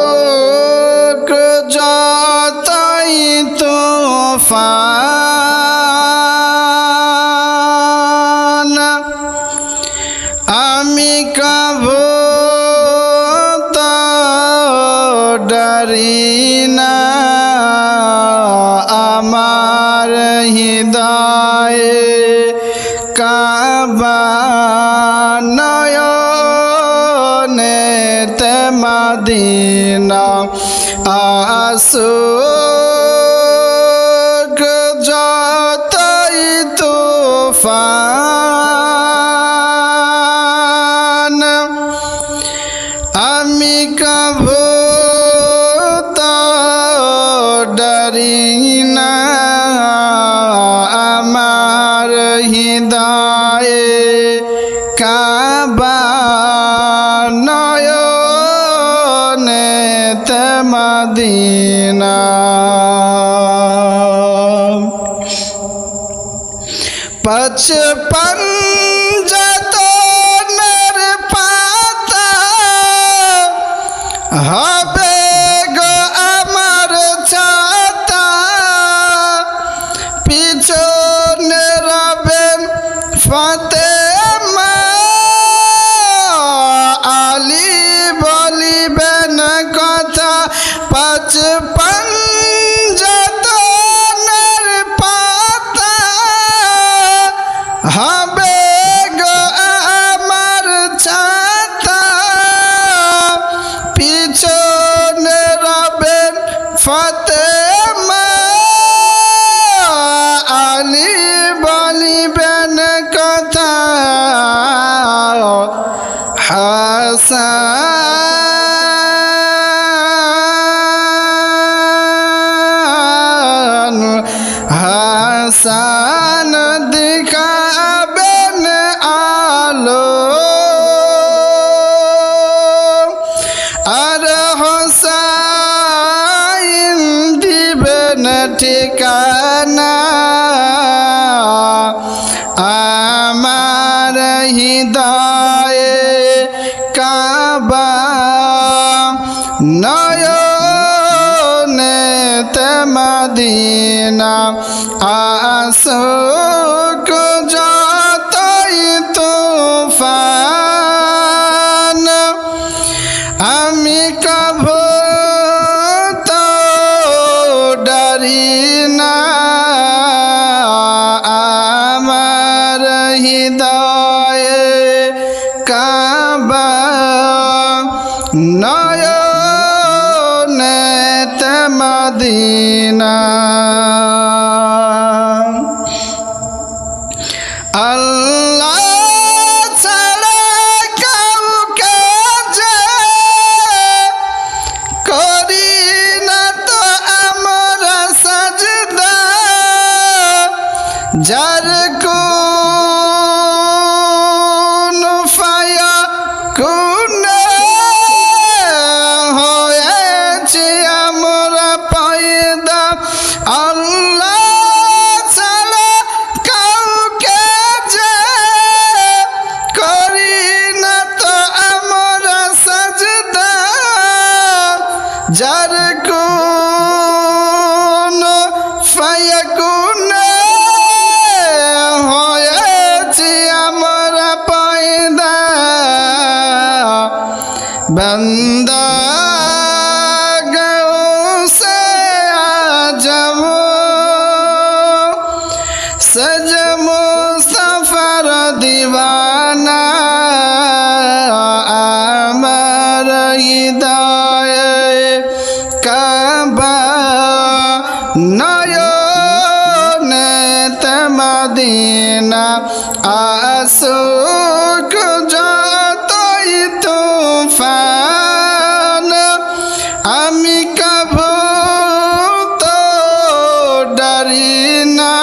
আসুক যতই তুফান আমি কভু তো ডরি না আমার হৃদয়ে কাবা নয়নেতে মদিনা আসুক যতই তুফান আমি কভু তো ডরি না আমার হৃদয়ে কাবা নয়নেতে মদিনা পচপন যতনের পাতা হবে গো আমার ছাতা পিছনে রবেন ফাতেমা আলী বলিবেন কথা পচপন যতনের পাতা হবে গো আমার ছাতা পিছনে রবেন ফাতেমা আলী বলিবেন কথা হাসান হাসান দেখাবেন আলো আর হোসাইন দিবেন ঠিকানা আমার হৃদয়ে কাবা নয়নেতে মদিনা আসুক যতই তুফান আমি কভু তো ডরি না আমার হৃদয়ে কাবা নয়নেতে মদিনা আল্লাহ ছাড়া কাউকে যে করি না তো আমরা সাজদা যার কোন ফায়া কোন হয়েছে আমরা পয়দা আল্লাহ ছাড়া কাউকে যে করি না তো আমরা সাজদা যার কোন ফায়া কোন হয়েছে আমরা পয়দা বন্দা গৌসে আজম সজ মুস্তাফার দিওয়ানা আমার হৃদয়ে কাবা নয়নেতে মদিনা আসুক যতই তুফান আমি কভু তো ডরি না